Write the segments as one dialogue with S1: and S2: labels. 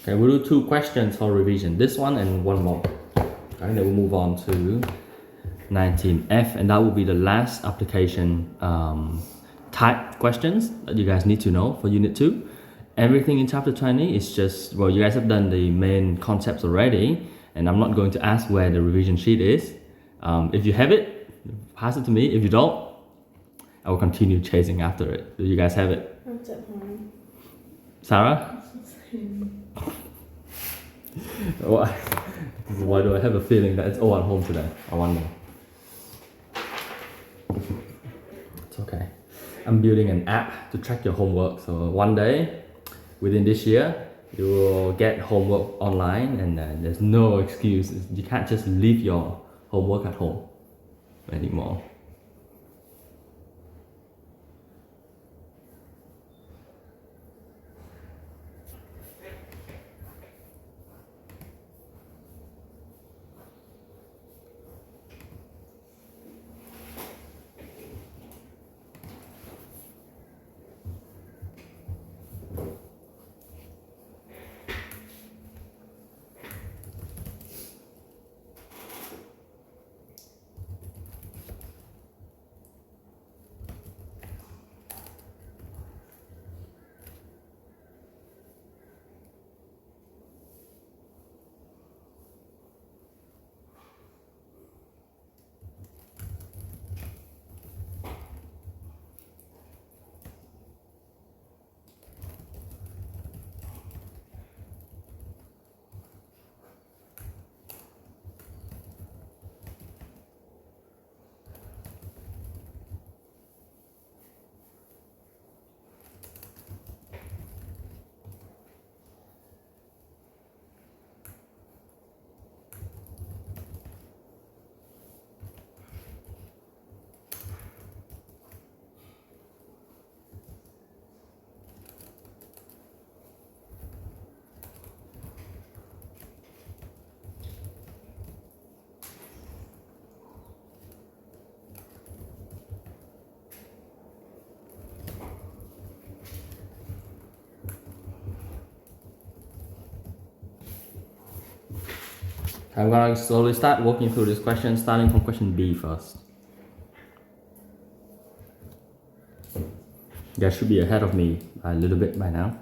S1: Okay, we'll do 2 questions for revision. This one and one more. Okay, then we'll move on to 19F, and that will be the last application type questions that you guys need to know for Unit 2. Everything in Chapter 20 is just, well, you guys have done the main concepts already, and I'm not going to ask where the revision sheet is. If you have it, pass it to me. If you don't, I will continue chasing after it. Do you guys have it?
S2: It's at home.
S1: Sarah? Why do I have a feeling that it's all at home today? I wonder. It's okay. I'm building an app to track your homework. So one day, within this year, you will get homework online, and there's no excuse. You can't just leave your homework at home anymore. I'm gonna slowly start walking through this question, starting from question B first. You guys should be ahead of me a little bit by now.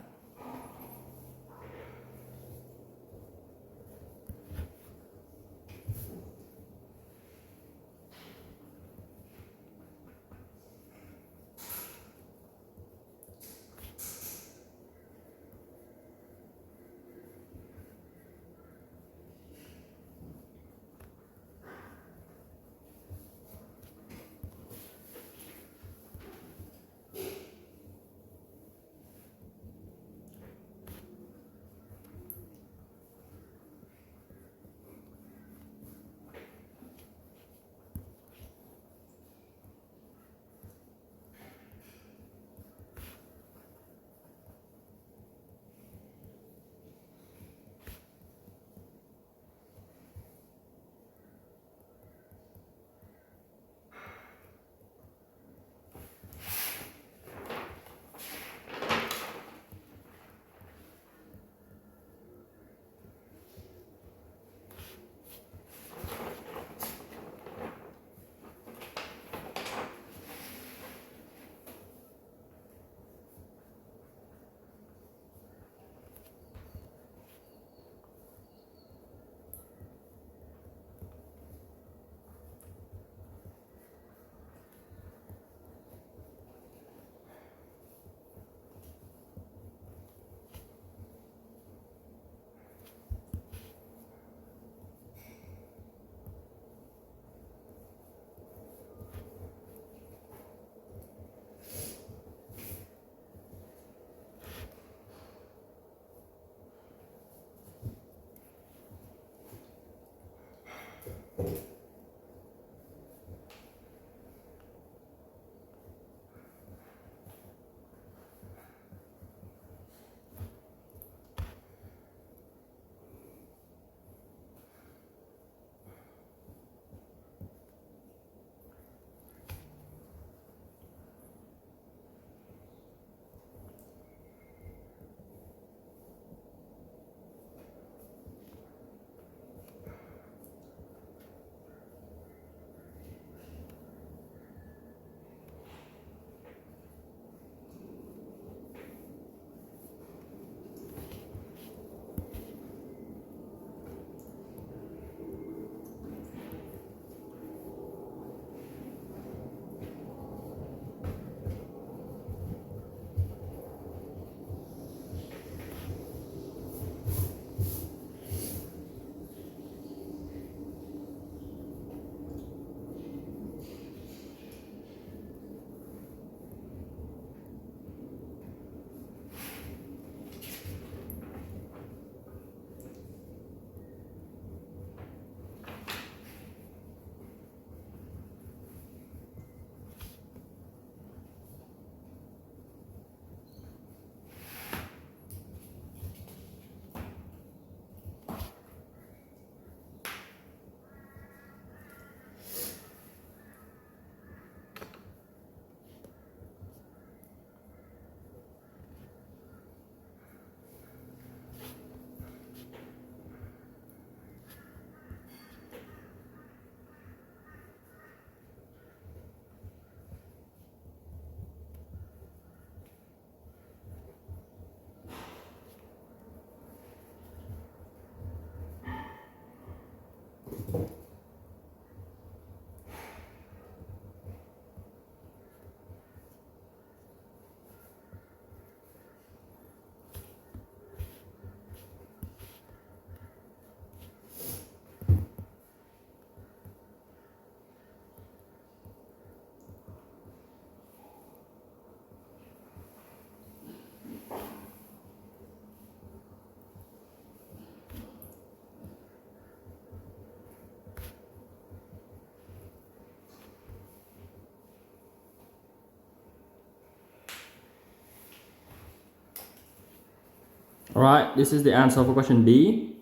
S1: Alright, this is the answer for question B.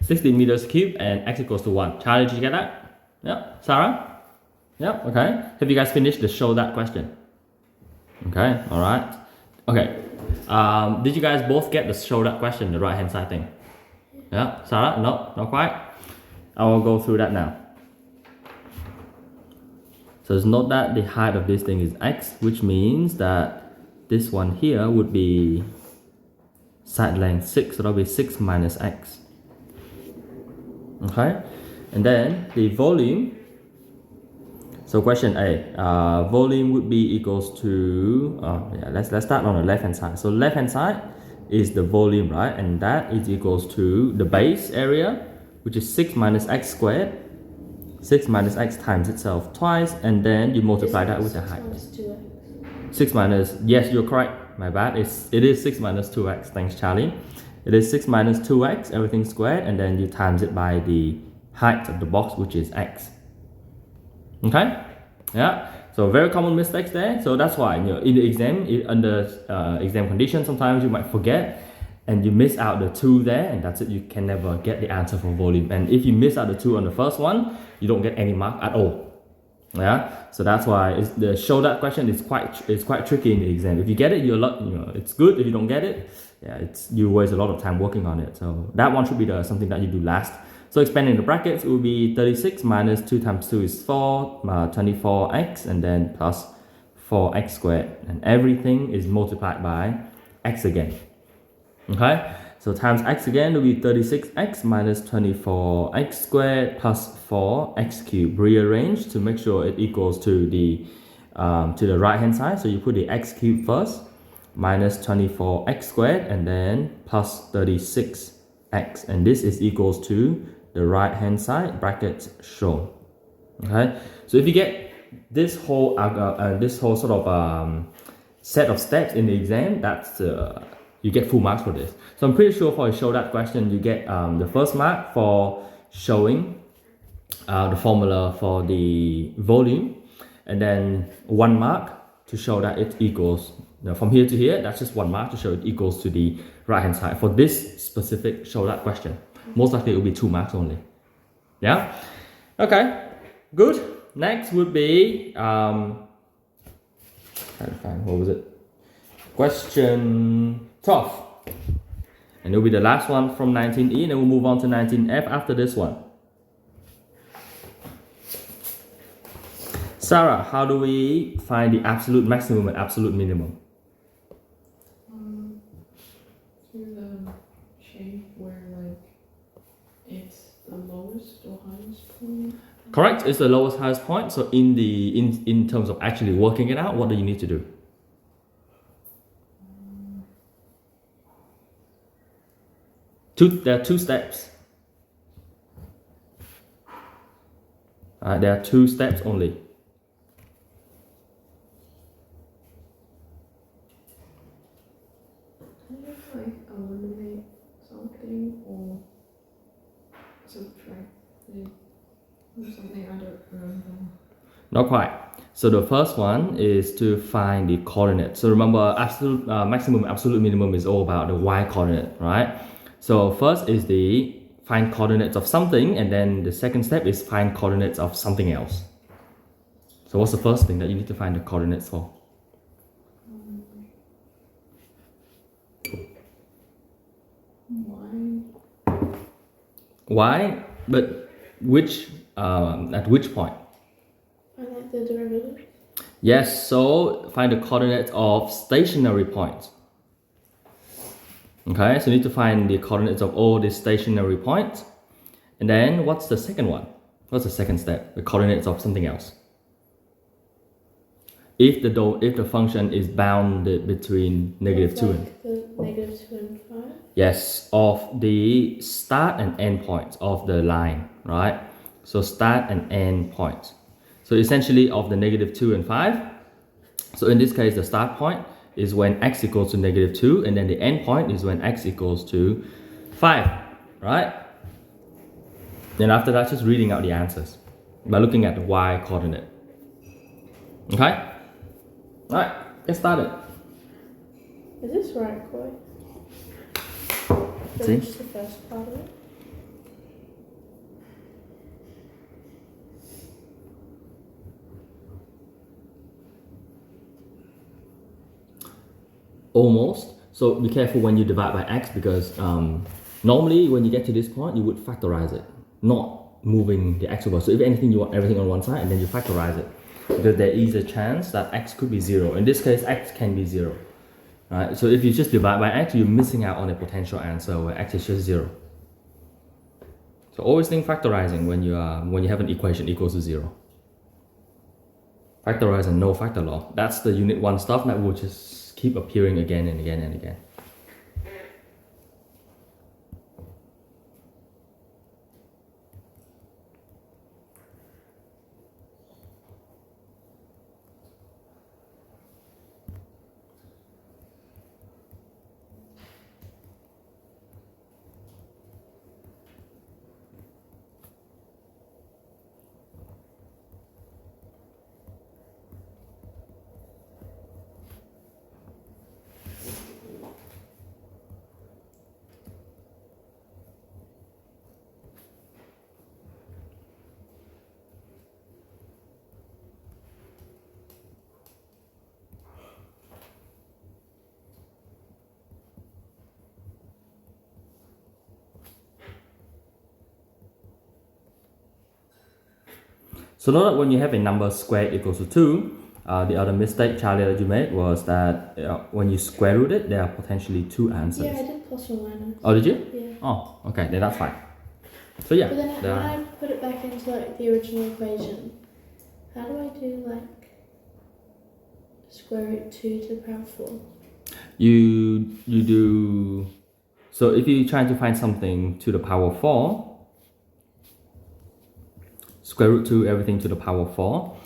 S1: 60 meters cubed and x equals to 1. Charlie, did you get that? Yep. Sarah? Yep, okay. Have you guys finished the show that question? Okay, alright. Okay. Did you guys both get the show that question, the right hand side thing? Yeah, Sarah? No, not quite. I will go through that now. So just note that the height of this thing is x, which means that this one here would be side length 6, so that'll be 6 minus x. Okay, and then the volume. So question A, volume would be equals to, let's start on the left hand side. So left hand side is the volume, right? And that is equals to the base area, which is 6 minus x squared. 6 minus x times itself twice, and then you multiply that with the height. 6 minus, yes, you're correct. My bad. It is 6 minus 2x. Thanks, Charlie. It is 6 minus 2x, everything squared, and then you times it by the height of the box, which is x. Okay? Yeah. So very common mistakes there. So that's why, in the exam, under exam conditions, sometimes you might forget and you miss out the 2 there, and that's it. You can never get the answer for volume. And if you miss out the 2 on the first one, you don't get any mark at all. Yeah. So that's why the show that question is quite tricky in the exam. If you get it, it's good. If you don't get it, yeah, you waste a lot of time working on it. So that one should be something that you do last. So expanding the brackets, it will be 36 minus 2 times 2 is 4, 24x, and then plus 4x squared. And everything is multiplied by x again. Okay, so times x again will be 36x minus 24x squared plus 4x cubed. Rearrange to make sure it equals to the right hand side. So you put the x cubed first, minus 24x squared, and then plus 36x, and this is equals to the right hand side, brackets shown. Okay, so if you get this whole sort of set of steps in the exam, that's you get full marks for this. So I'm pretty sure for a show that question, you get the first mark for showing the formula for the volume, and then 1 mark to show that it equals, from here to here, that's just 1 mark to show it equals to the right hand side for this specific show that question. Most likely it will be 2 marks only. Yeah? Okay, good. Next would be, trying to find, what was it? Question 12. And it will be the last one from 19E, and then we'll move on to 19F after this one. Sarah, how do we find the absolute maximum and absolute minimum?
S2: Through the shape where it's the lowest or highest point.
S1: Correct, it's the lowest highest point. So in terms of actually working it out, what do you need to do? There are 2 steps. There are 2 steps only.
S2: Eliminate something or subtract it or something, I don't remember.
S1: Not quite. So the first one is to find the coordinate. So remember, absolute maximum, absolute minimum is all about the y coordinate, right? So first is the find coordinates of something, and then the second step is find coordinates of something else. So what's the first thing that you need to find the coordinates for? Y, but which at which point?
S2: I like the derivative.
S1: Yes, so find the coordinates of stationary points. Okay, so you need to find the coordinates of all the stationary points. And then what's the second one? What's the second step? The coordinates of something else. If the function is bounded between negative 2 and...
S2: the negative 2 and 5?
S1: Yes, of the start and end points of the line, right? So start and end points. So essentially of the negative 2 and 5. So in this case, the start point is when x equals to negative 2, and then the end point is when x equals to 5, right? Then after that, just reading out the answers by looking at the y coordinate. Okay? Alright, get started.
S2: Is this right, Koi?
S1: See?
S2: Finish the first part of it.
S1: Almost. So be careful when you divide by x because normally when you get to this point, you would factorize it, not moving the x over. So if anything, you want everything on one side and then you factorize it because there is a chance that x could be 0. In this case, x can be 0. Right? So if you just divide by x, you're missing out on a potential answer where x is just 0. So always think factorizing when you have an equation equals to 0. Factorize and no factor law. That's the unit 1 stuff that will just keep appearing again and again and again. So note that when you have a number squared equals to 2, the other mistake, Charlie, that you made was that when you square root it, there are potentially 2 answers.
S2: Yeah, I did plus or minus.
S1: Oh, did you?
S2: Yeah.
S1: Oh, okay, then that's fine. So yeah.
S2: But then when I put it back into like the original equation, how do I do like square root 2 to the power 4?
S1: You do, so if you're trying to find something to the power 4, square root 2 everything to the power 4.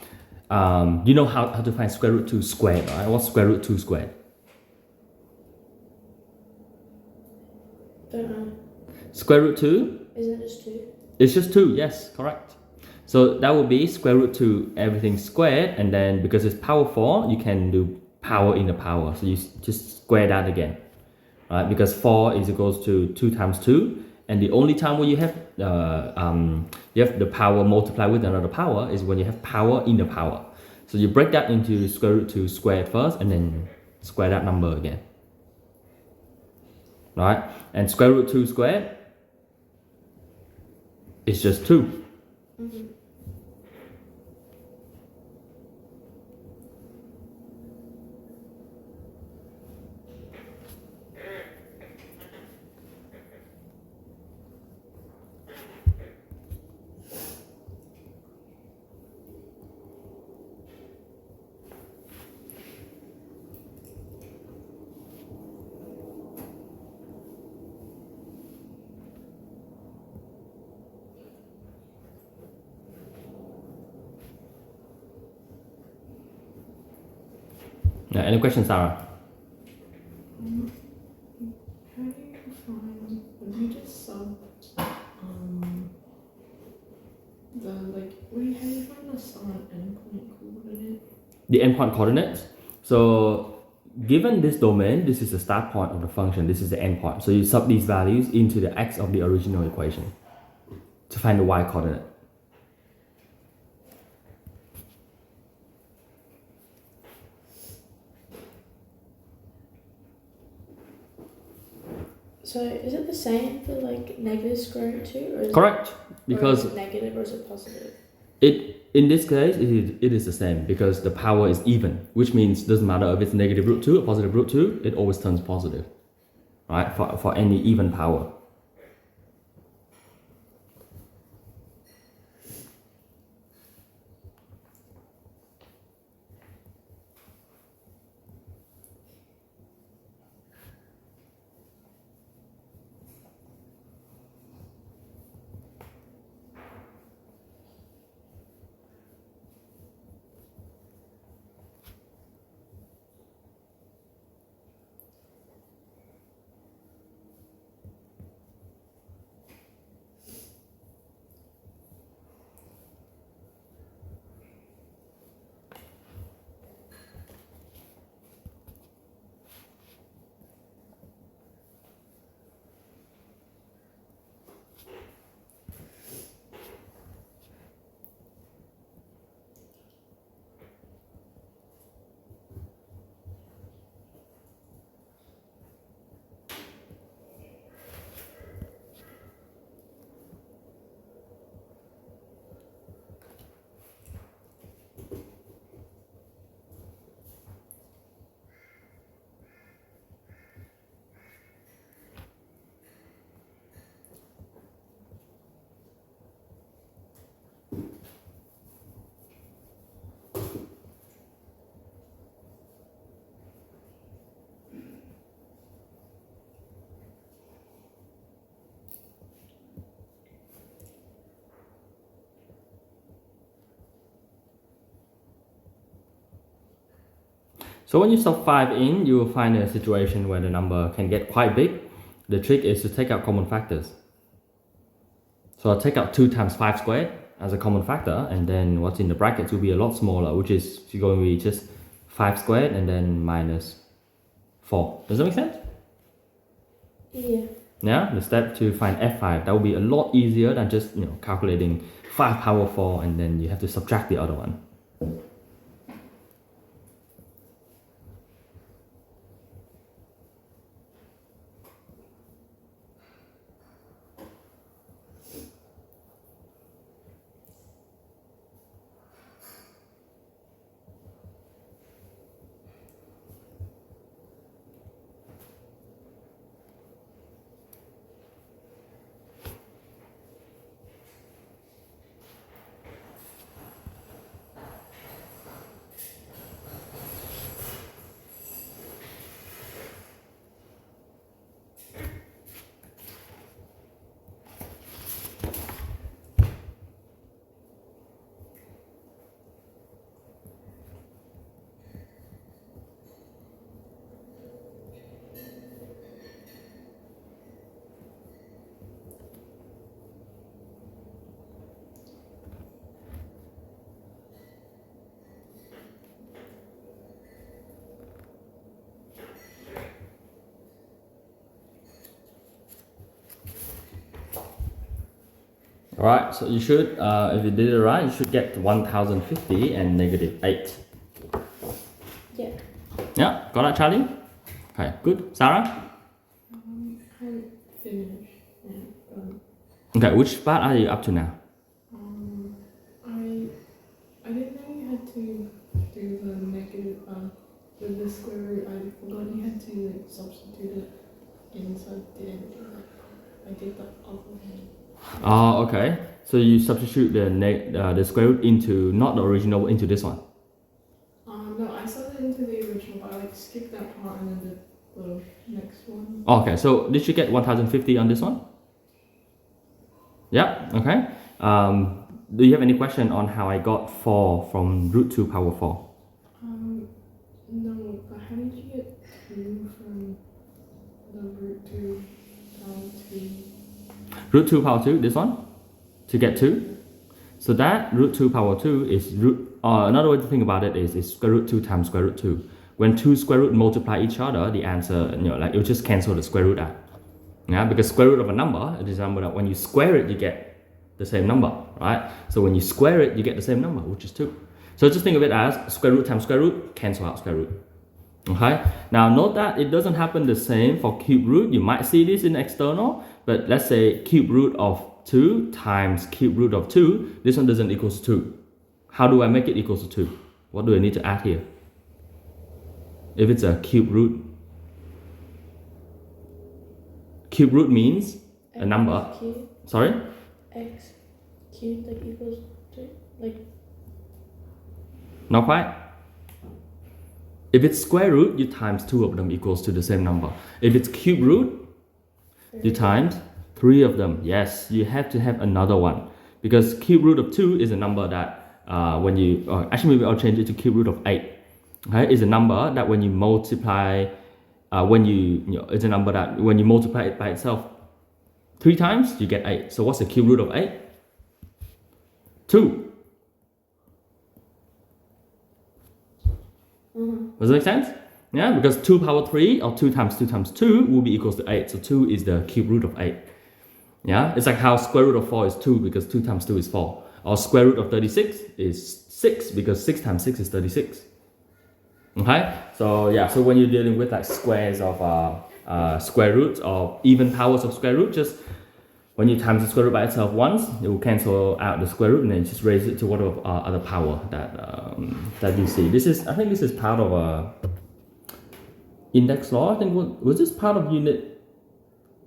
S1: You know how to find square root 2 squared, right? What's square root 2 squared?
S2: Don't know.
S1: Square root 2?
S2: Isn't it just 2?
S1: It's just 2, yes, correct. So that would be square root 2 everything squared, and then because it's power 4, you can do power in the power. So you just square that again, right? Because 4 is equals to 2 times 2, and the only time where you have the power multiplied with another power is when you have power in the power. So you break that into square root 2 squared first, and then square that number again, right? And square root 2 squared is just 2.
S2: Mm-hmm.
S1: Yeah, any questions, Sarah?
S2: How do you find when you just sub the like how do you find the solid endpoint coordinate?
S1: The endpoint coordinates. So given this domain, this is the start point of the function, this is the endpoint. So you sub these values into the x of the original equation to find the y coordinate.
S2: So is it the same for like negative square root 2? Or is
S1: Correct,
S2: because
S1: because
S2: it negative or is it positive?
S1: in this case it is the same because the power is even, which means doesn't matter if it's negative root 2 or positive root 2, it always turns positive, right? For any even power. So when you sub 5 in, you will find a situation where the number can get quite big. The trick is to take out common factors. So I'll take out 2 times 5 squared as a common factor, and then what's in the brackets will be a lot smaller, which is going to be just 5 squared and then minus 4. Does that make sense?
S2: Yeah.
S1: Yeah, the step to find F5, that will be a lot easier than just calculating 5 power 4 and then you have to subtract the other one. Alright, so you should, if you did it right, you should get 1050 and negative 8.
S2: Yeah.
S1: Yeah, got that, Charlie? Okay, good. Sarah?
S3: I haven't finished.
S1: Okay, which part are you up to now?
S3: I didn't know you had to do the negative with the square root. I forgot you had to like substitute it inside the end. I did that other way.
S1: Oh, okay. So you substitute the square root into, not the original, into this one.
S3: No, I saw it into the original, but I like skipped that part and then did the next one.
S1: Okay, so did you get 1050 on this one? Yeah, okay. Do you have any question on how I got 4 from root 2 power 4?
S3: No, but how did you get 2 from the root 2 down to...
S1: Root 2 power 2, this one? To get 2? So that root 2 power 2 is root, another way to think about it is square root 2 times square root 2. When two square root multiply each other, the answer, like it'll just cancel the square root out. Yeah, because square root of a number, it is a number that when you square it, you get the same number, right? So when you square it, you get the same number, which is 2. So just think of it as square root times square root, cancel out square root. Okay, now note that it doesn't happen the same for cube root. You might see this in external, but let's say cube root of 2 times cube root of 2, this one doesn't equal to 2. How do I make it equal to 2? What do I need to add here? If it's a cube root means a number.
S2: Cube.
S1: Sorry?
S2: X cubed like equals to like.
S1: Not quite. If it's square root, you times 2 of them equals to the same number. If it's cube root, you times 3 of them. Yes, you have to have another one. Because cube root of 2 is a number that when you, actually maybe I'll change it to cube root of 8. Okay, it's a number that when you multiply, it's a number that when you multiply it by itself 3 times, you get 8. So what's the cube root of 8? 2. Does that make sense? Yeah, because 2 power 3 or 2 times 2 times 2 will be equals to 8. So 2 is the cube root of 8. Yeah, it's like how square root of 4 is 2 because 2 times 2 is 4. Or square root of 36 is 6 because 6 times 6 is 36. Okay, so yeah, so when you're dealing with like squares of square roots or even powers of square root, just when you times the square root by itself once, it will cancel out the square root and then just raise it to whatever other power that you see. I think this is part of a index law. I think was this part of unit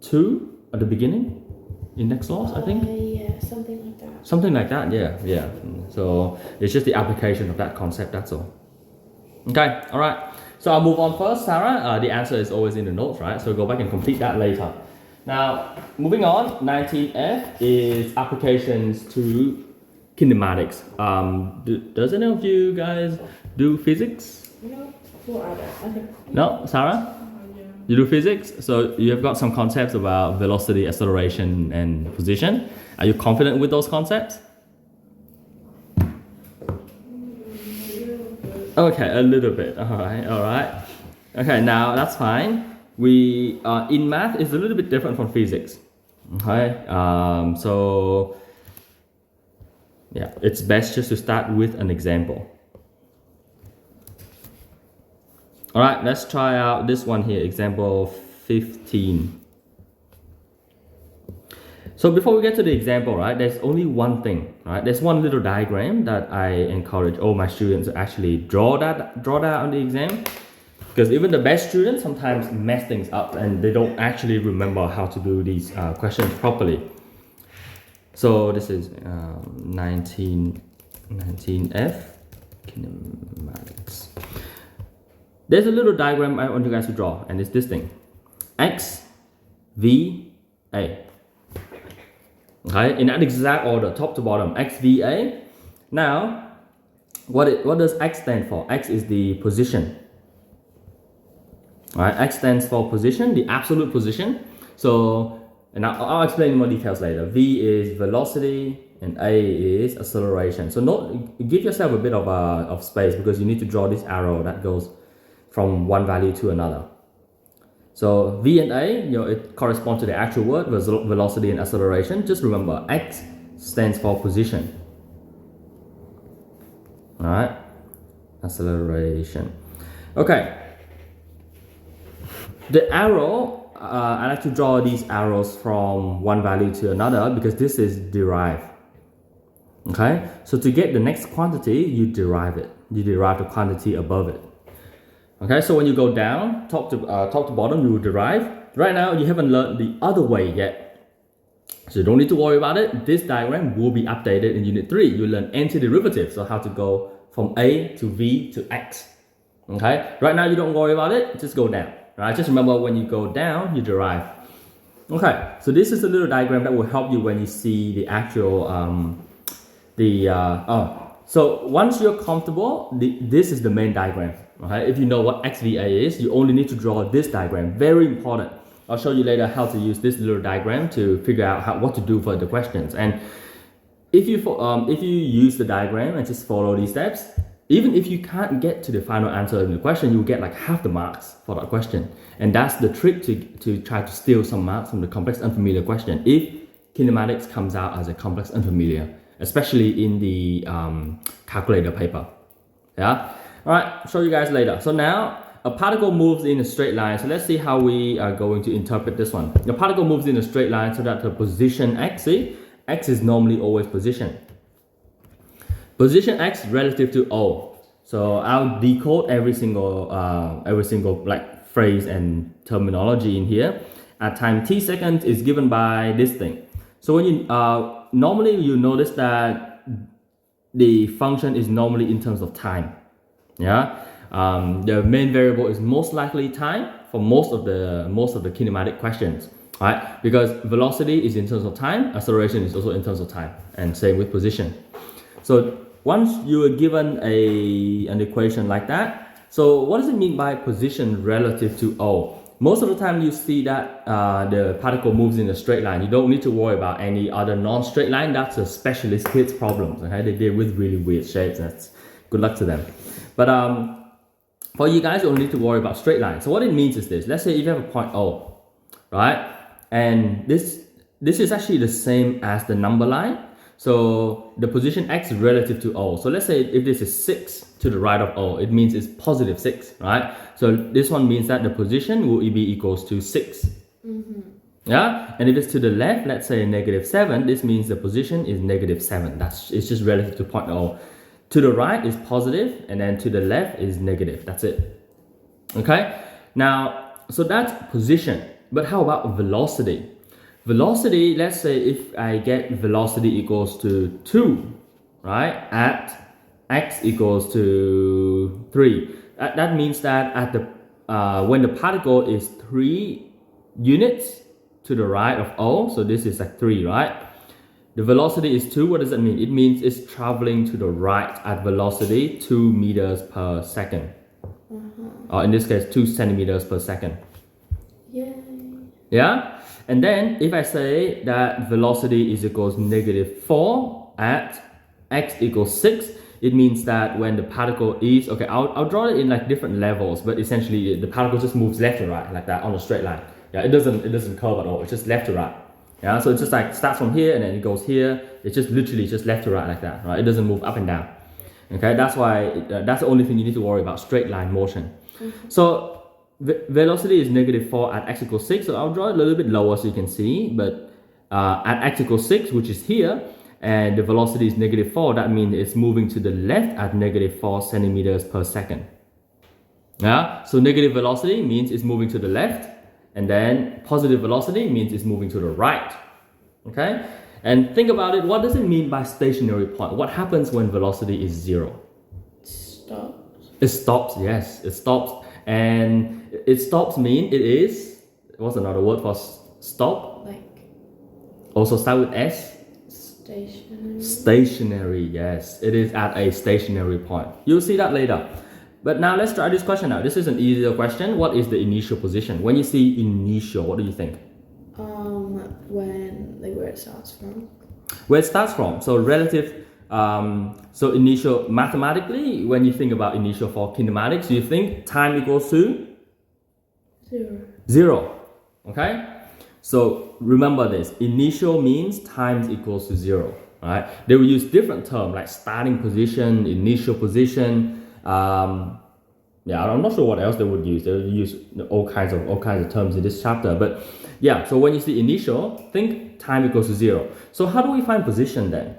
S1: 2 at the beginning? Index laws, I think.
S2: Yeah, something like that.
S1: Something like that. Yeah. So it's just the application of that concept. That's all. Okay. All right. So I'll move on first, Sarah. The answer is always in the notes, right? So go back and complete that later. Now, moving on, 19F is applications to kinematics. Does any of you guys do physics?
S2: No. Well, I don't. I think.
S1: No, Sarah?
S3: Yeah.
S1: You do physics, so you have got some concepts about velocity, acceleration, and position. Are you confident with those concepts? Okay, a little bit. All right. Okay, now that's fine. We in math is a little bit different from physics. Okay, so yeah, it's best just to start with an example. All right, let's try out this one here, example 15. So before we get to the example, right, there's only one thing, right? There's one little diagram that I encourage all my students to actually draw that on the exam. Because even the best students sometimes mess things up and they don't actually remember how to do these questions properly. So this is 19F, kinematics. There's a little diagram I want you guys to draw, and it's this thing. X, V, A. Okay, in that exact order, top to bottom, X, V, A. Now, what does X stand for? X is the position. All right, X stands for position, the absolute position. So, and I'll explain in more details later. V is velocity, and A is acceleration. So, give yourself a bit of space because you need to draw this arrow that goes from one value to another. So V and A, it corresponds to the actual word, velocity and acceleration. Just remember, X stands for position. All right, acceleration. Okay. The arrow, I like to draw these arrows from one value to another because this is derived. Okay, so to get the next quantity, you derive it. You derive the quantity above it. Okay, so when you go down, top to bottom, you will derive. Right now, you haven't learned the other way yet. So you don't need to worry about it. This diagram will be updated in Unit 3. You learn antiderivative, so how to go from A to V to X. Okay, right now you don't worry about it, just go down. Right, just remember when you go down, you derive. Okay, so this is a little diagram that will help you when you see the actual, so once you're comfortable, this is the main diagram. Okay, if you know what XVA is, you only need to draw this diagram. Very important. I'll show you later how to use this little diagram to figure out what to do for the questions. And if you use the diagram and just follow these steps, even if you can't get to the final answer in the question, you'll get like half the marks for that question. And that's the trick to try to steal some marks from the complex unfamiliar question. If kinematics comes out as a complex unfamiliar, especially in the calculator paper. Yeah. All right, I'll show you guys later. So now a particle moves in a straight line. So let's see how we are going to interpret this one. The particle moves in a straight line so that the position X, see, X is normally always position. Position X relative to O. So I'll decode every single like phrase and terminology in here. At time t seconds is given by this thing. So when you normally you notice that the function is normally in terms of time. Yeah, the main variable is most likely time for most of the kinematic questions, right? Because velocity is in terms of time, acceleration is also in terms of time, and same with position. So once you are given an equation like that, so what does it mean by position relative to O? Most of the time you see that the particle moves in a straight line. You don't need to worry about any other non-straight line. That's a specialist kids problem. Okay, they deal with really weird shapes. That's good luck to them. But for you guys, you don't need to worry about straight lines. So what it means is this. Let's say if you have a point O, right? And this is actually the same as the number line. So the position X is relative to O. So let's say if this is 6 to the right of O, it means it's positive 6, right? So this one means that the position will be equals to 6. Mm-hmm. Yeah? And if it's to the left, let's say negative 7, this means the position is negative 7. It's just relative to point O. To the right is positive, and then to the left is negative. That's it. Okay? Now, so that's position. But how about velocity? Velocity, let's say if I get velocity equals to 2, right? At x equals to 3. That means that at the when the particle is 3 units to the right of O, so this is like 3, right? The velocity is 2. What does that mean? It means it's traveling to the right at velocity 2 meters per second. Mm-hmm. or in this case 2 centimeters per second.
S2: Yay.
S1: Yeah? And then if I say that velocity is equals -4 at x equals 6, it means that when the particle is, okay, I'll draw it in like different levels, but essentially the particle just moves left to right like that on a straight line. Yeah, it doesn't curve at all, it's just left to right. Yeah, so it just like starts from here and then it goes here. It's just literally just left to right like that, right? It doesn't move up and down. Okay, that's why that's the only thing you need to worry about, straight line motion. So velocity is -4 at x equals 6, so I'll draw it a little bit lower so you can see, but at x equals 6, which is here, and the velocity is -4, that means it's moving to the left at -4 centimeters per second. Yeah, so negative velocity means it's moving to the left, and then positive velocity means it's moving to the right. Okay, and think about it, what does it mean by stationary point? What happens when velocity is 0?
S2: Stops.
S1: It stops, yes, it stops. And it stops mean it is, what's another word for stop?
S2: Like
S1: Also start with S?
S2: stationary.
S1: Stationary, yes. It is at a stationary point. You'll see that later. But now let's try this question out. This is an easier question. What is the initial position? When you see initial, what do you think?
S2: When, like, where it starts from.
S1: Where it starts from. So relative, so initial, mathematically, when you think about initial for kinematics, you think time equals to? 0. Okay? So remember this, initial means times equals to 0. Right? They will use different terms like starting position, initial position. Yeah, I'm not sure what else they would use. They would use all kinds of terms in this chapter. But yeah, so when you see initial, think time equals to 0. So how do we find position then?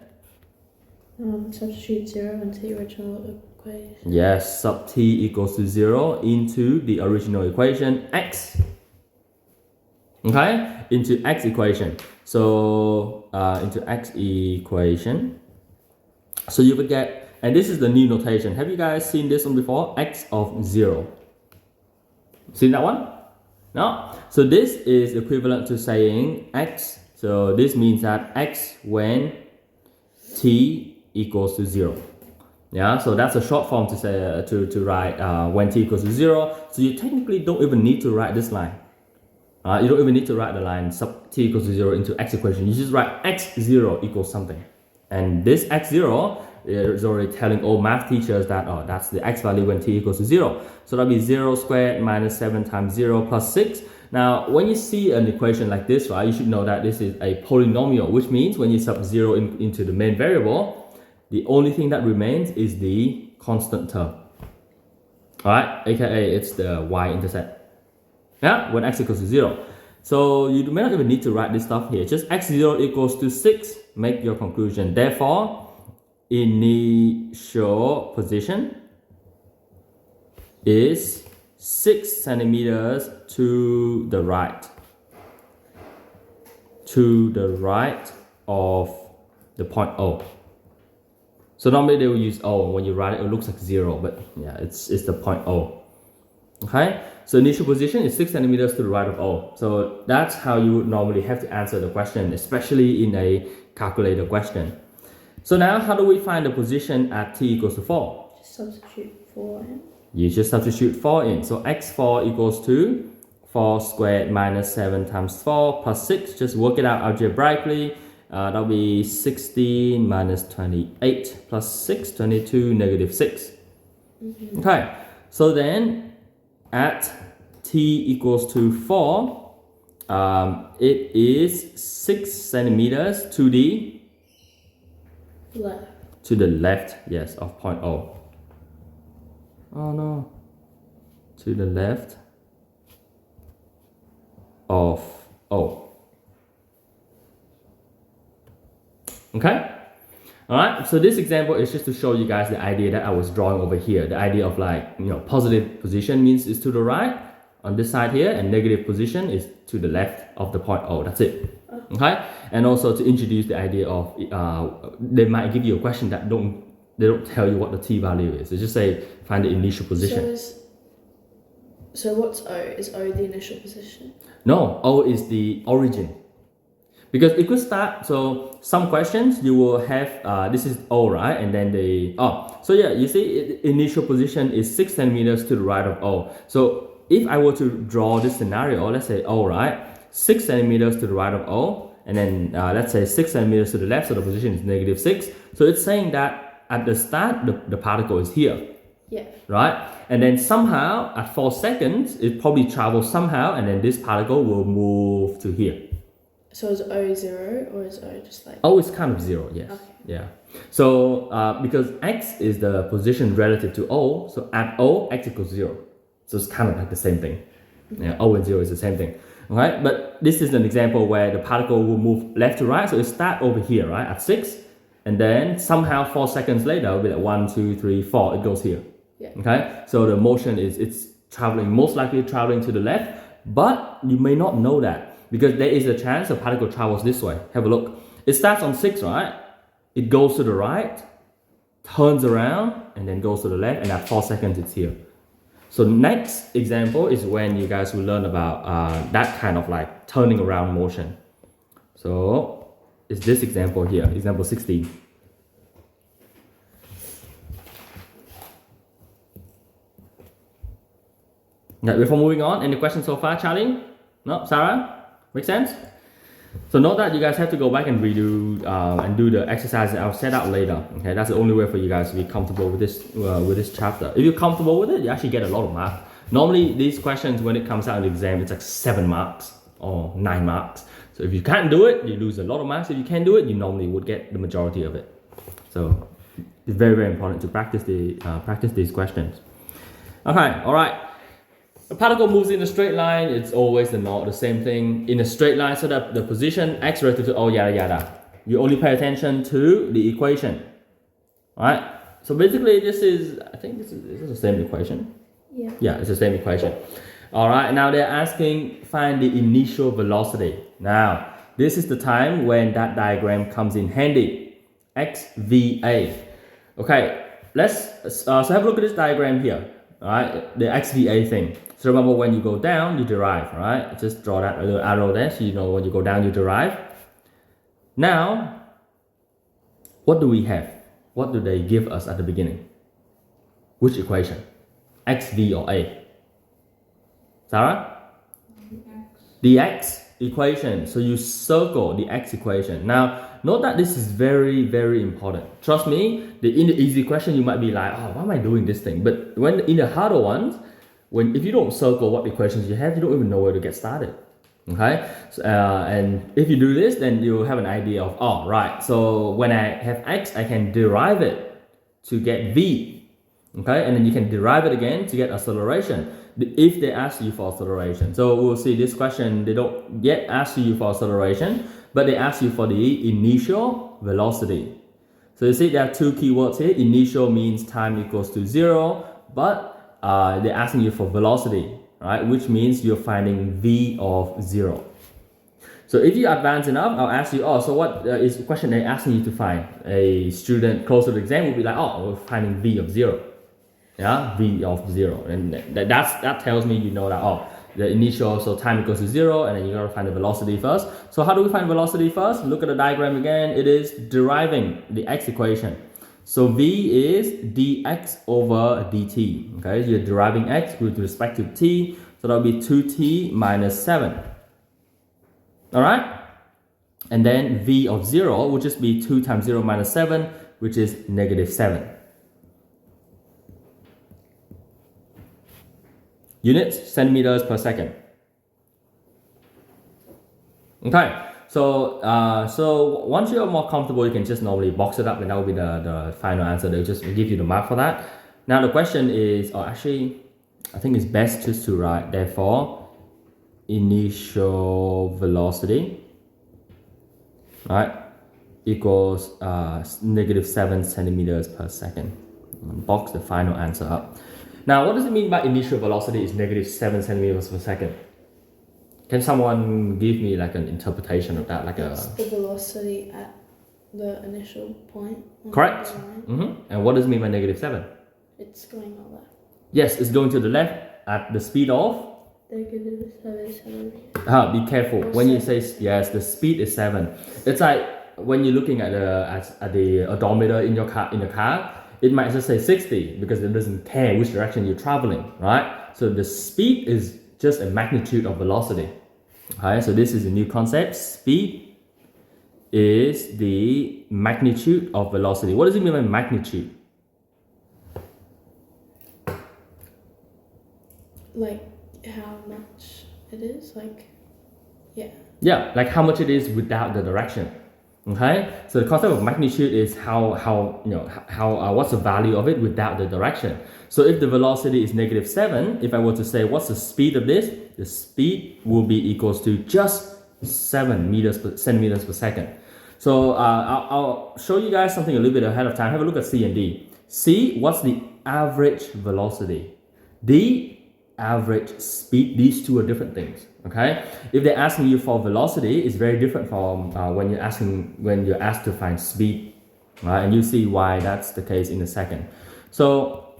S2: Substitute 0 into the original equation.
S1: Yes, sub t equals to 0 into the original equation x. Okay, into x equation. So into x equation. So you would get, and this is the new notation. Have you guys seen this one before? X of 0. Seen that one? No? So this is equivalent to saying x. So this means that x when t equals to 0. Yeah, so that's a short form to say to write when t equals to 0. So you technically don't even need to write this line. You don't even need to write the line sub t equals to 0 into x equation. You just write x0 equals something. And this x0 is already telling all math teachers that, oh, that's the x value when t equals to 0. So that'll be 0 squared minus 7 times 0 plus 6. Now, when you see an equation like this, right, you should know that this is a polynomial, which means when you sub 0 into the main variable, the only thing that remains is the constant term. Alright, aka it's the y-intercept. Yeah, when x equals to 0. So you may not even need to write this stuff here. Just x0 equals to 6, make your conclusion. Therefore, initial position is 6 centimeters to the right. To the right of the point O. So normally they will use O. When you write it, it looks like 0, but yeah, it's the point O. Okay, so initial position is 6 centimeters to the right of O. So that's how you would normally have to answer the question, especially in a calculator question. So now, how do we find the position at t equals to 4?
S2: Just substitute 4 in.
S1: You just substitute 4 in. So x4 equals to 4 squared minus 7 times 4 plus 6. Just work it out algebraically. That'll be 16 minus 28 plus 6, 22, negative 6. Okay, so then at t equals to 4, it is 6 centimeters to the
S2: left.
S1: To the left, yes, of point O. Oh no. To the left of O. Okay? Alright, so this example is just to show you guys the idea that I was drawing over here. The idea of, like, you know, positive position means it's to the right on this side here, and negative position is to the left of the point O. That's it. Okay? And also to introduce the idea of, they might give you a question that they don't tell you what the t value is. They just say find the initial position.
S2: So what's O? Is O the initial position?
S1: No, O is the origin. Because it could start, so some questions you will have, this is O, right? And then so yeah, you see initial position is 6 centimeters to the right of O. So if I were to draw this scenario, let's say O, right? 6 centimeters to the right of O, and then let's say 6 centimeters to the left, so the position is -6. So it's saying that at the start, the particle is here.
S2: Yeah.
S1: Right? And then somehow at 4 seconds, it probably travels somehow, and then this particle will move to here.
S2: So is O 0 or is O just like?
S1: O is kind of 0, yes.
S2: Okay.
S1: Yeah. So because x is the position relative to O, so at O, x equals 0. So it's kind of like the same thing. Yeah, O and 0 is the same thing. Okay? But this is an example where the particle will move left to right. So it starts over here, right? At 6. And then somehow 4 seconds later, it'll be like 1, 2, 3, 4. It goes here.
S2: Yeah.
S1: Okay, so the motion it's traveling, most likely traveling to the left, but you may not know that because there is a chance the particle travels this way. Have a look. It starts on 6, right? It goes to the right, turns around, and then goes to the left, and at 4 seconds it's here. So next example is when you guys will learn about that kind of like turning around motion. So it's this example here, example 16. Now, before moving on, any questions so far, Charlie? No? Sarah? Make sense? So note that you guys have to go back and redo and do the exercises I'll set out later. Okay, that's the only way for you guys to be comfortable with this chapter. If you're comfortable with it, you actually get a lot of marks. Normally, these questions, when it comes out in the exam, it's like 7 marks or 9 marks. So if you can't do it, you lose a lot of marks. If you can do it, you normally would get the majority of it. So it's very, very important to practice these questions. Okay, all right. A particle moves in a straight line, it's always the same thing. In a straight line, so that the position x relative to O, yada yada. You only pay attention to the equation. Alright? So basically I think this is the same equation.
S2: Yeah.
S1: Yeah, it's the same equation. Alright, now they're asking find the initial velocity. Now, this is the time when that diagram comes in handy. XVA. Okay, let's so have a look at this diagram here. Alright, the XVA thing. So remember when you go down, you derive, right? Just draw that little arrow there so you know when you go down, you derive. Now, what do we have? What do they give us at the beginning? Which equation? XV or A? Sarah? The X equation. So you circle the X equation. Now, note that this is very, very important. Trust me, in the easy question, you might be like, oh, why am I doing this thing? But when in the harder ones, if you don't circle what equations you have, you don't even know where to get started. Okay? So, and if you do this, then you'll have an idea of, oh, right, so when I have X, I can derive it to get V. Okay? And then you can derive it again to get acceleration if they ask you for acceleration. So we'll see this question, they don't yet ask you for acceleration, but they ask you for the initial velocity. So you see there are 2 keywords here. Initial means time equals to 0, but they're asking you for velocity, right? Which means you're finding V of 0. So if you advance enough, I'll ask you, oh, so what is the question they're asking you to find? A student closer to the exam will be like, oh, we're finding V of 0. Yeah, V of 0. And that tells me you know that, oh, the initial, so time equals to 0, and then you gotta find the velocity first. So how do we find velocity first? Look at the diagram again. It is deriving the X equation. So V is dx over dt. Okay, so you're deriving X with respect to t. So that'll be 2t minus 7. All right? And then V of 0 will just be 2 times 0 minus 7, which is -7. Units, centimeters per second. Okay, so once you're more comfortable, you can just normally box it up, and that will be the final answer. They'll just give you the mark for that. Now the question is, or actually, I think it's best just to write, therefore, initial velocity, right, equals -7 centimeters per second. Box the final answer up. Now, what does it mean by initial velocity is -7 centimeters per second? Can someone give me like an interpretation of that?
S2: It's the velocity at the initial point.
S1: Correct. And what does it mean by -7?
S2: It's going all that.
S1: Yes, it's going to the left at the speed of
S2: negative 7 centimeters.
S1: Be careful when you say yes. The speed is 7. It's like when you're looking at the odometer in your car. It might just say 60 because it doesn't care which direction you're traveling, right? So the speed is just a magnitude of velocity. Okay, so this is a new concept. Speed is the magnitude of velocity. What does it mean by magnitude?
S2: Like how much it is, like, yeah.
S1: Yeah, like how much it is without the direction. Okay, so the concept of magnitude is what's the value of it without the direction. So if the velocity is negative 7, if I were to say what's the speed of this, the speed will be equals to just 7 centimeters per second. So I'll show you guys something a little bit ahead of time. Have a look at C and D. C, what's the average velocity? D, average speed. These two are different things. Okay, if they're asking you for velocity, it's very different from when you're asked to find speed, right? And you see why that's the case in a second. So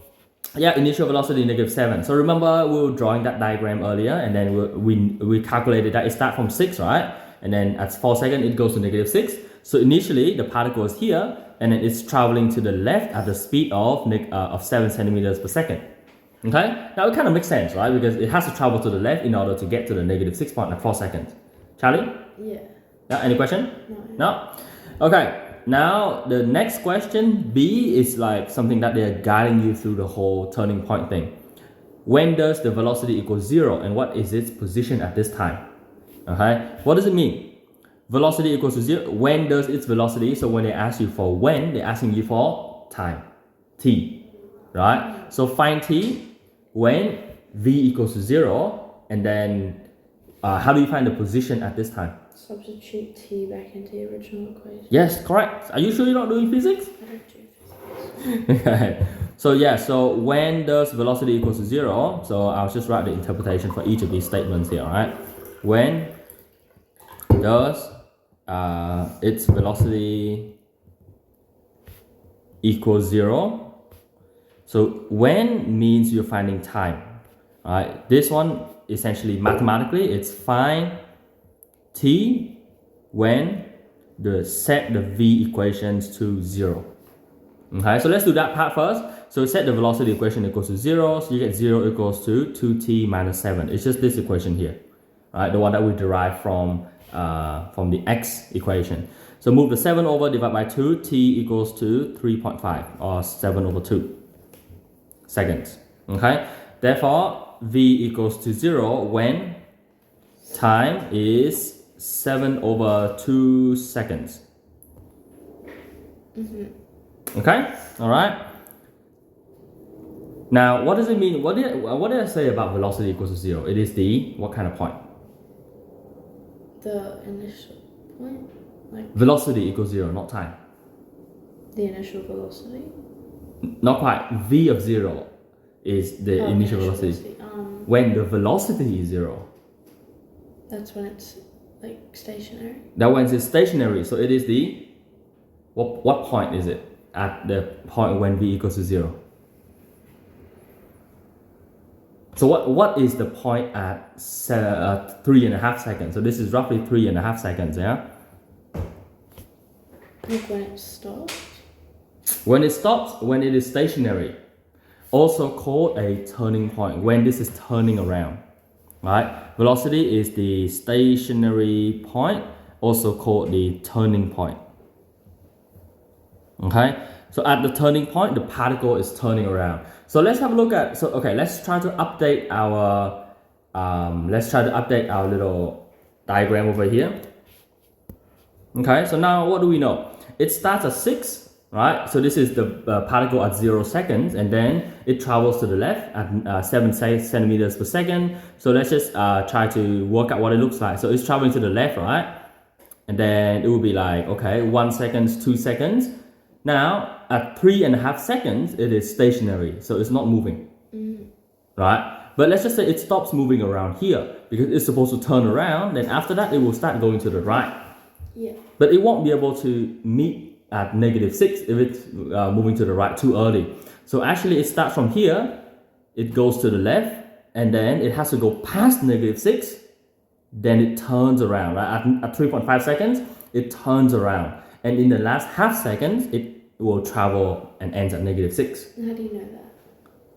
S1: yeah, initial velocity negative 7. So remember we were drawing that diagram earlier, and then we calculated that it starts from 6, right? And then at 4 seconds it goes to negative 6. So initially the particle is here, and then it's traveling to the left at the speed of 7 centimeters per second. Okay, now it kind of makes sense, right? Because it has to travel to the left in order to get to the negative 6 point at 4 seconds. Charlie?
S2: Yeah.
S1: Yeah, any question?
S2: No.
S1: Okay, now the next question, B, is like something that they're guiding you through the whole turning point thing. When does the velocity equal 0 and what is its position at this time? Okay, what does it mean? Velocity equals to 0. When does its velocity? So when they ask you for when, they're asking you for time, t, right? So find t when v equals to 0, and then how do you find the position at this time?
S2: Substitute t back into the original equation.
S1: Yes, correct. Are you sure you're not doing physics?
S2: I don't do physics.
S1: Okay. So yeah, so when does velocity equals to 0? So I'll just write the interpretation for each of these statements here, alright? When does its velocity equals 0? So when means you're finding time. Alright, this one essentially mathematically it's find t when set the v equations to 0. Okay, so let's do that part first. So set the velocity equation equals to 0, so you get 0 equals to 2t minus 7. It's just this equation here, right? The one that we derived from the x equation. So move the 7 over, divide by 2, t equals to 3.5 or 7 over 2 seconds. Okay, therefore v equals to 0 when time is 7 over 2 seconds. Okay, all right. Now, what does it mean? What did I say about velocity equals to 0? It is the what kind of point?
S2: The initial point, like
S1: Velocity equals 0, not time.
S2: the initial velocity.
S1: Not quite. V of 0 is the initial velocity. When the velocity is 0.
S2: That's when it's like stationary.
S1: That when it's stationary. So it is the what point is it? At the point when v equals to 0. So what is the point at 3.5 seconds? So this is roughly 3.5 seconds, yeah?
S2: Like when it stops?
S1: When it stops, when it is stationary. Also called a turning point, when this is turning around, right? Velocity is the stationary point, also called the turning point. Okay, so at the turning point, the particle is turning around. So let's have a look at, let's try to update our little diagram over here. Okay, so now what do we know? It starts at 6, right? So this is the particle at 0 seconds, and then it travels to the left at 7 centimeters per second. So let's just try to work out what it looks like. So it's traveling to the left, right? And then it will be like, okay, 1 second, 2 seconds. Now, at 3.5 seconds, it is stationary, so it's not moving, right? But let's just say it stops moving around here because it's supposed to turn around. Then after that, it will start going to the right.
S2: Yeah.
S1: But it won't be able to meet at -6 if it's moving to the right too early. So actually, it starts from here, it goes to the left, and then it has to go past negative 6, then it turns around, right? At 3.5 seconds, it turns around. And in the last half second, it will travel and ends at negative 6.
S2: How do you know that?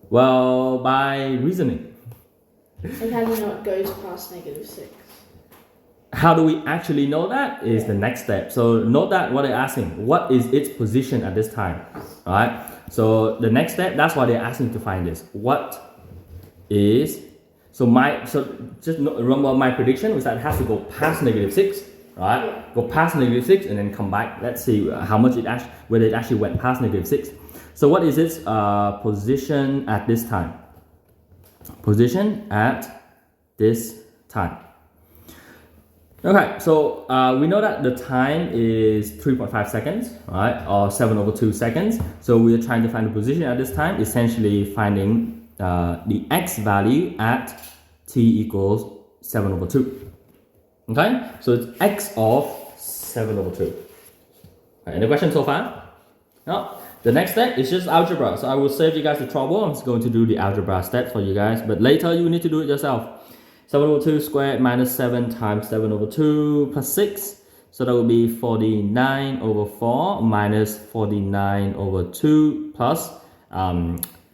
S1: Well, by reasoning.
S2: Like, how do you know it goes past negative 6?
S1: How do we actually know that is the next step. So note that what they're asking, what is its position at this time, right? So the next step, that's why they're asking to find this. What is, so just remember my prediction was that it has to go past negative 6, right?
S2: Yeah.
S1: Go past negative 6 and then come back. Let's see how much whether it actually went past negative 6. So what is its position at this time? Position at this time. Okay, so we know that the time is 3.5 seconds, right, or 7/2 seconds. So we are trying to find the position at this time, essentially finding the x value at t equals 7/2. Okay, so it's x of 7/2. Okay, any questions so far? No. The next step is just algebra. So I will save you guys the trouble. I'm just going to do the algebra steps for you guys, but later you need to do it yourself. 7/2 squared minus 7 times 7/2 plus 6. So that will be 49/4 minus 49/2 plus,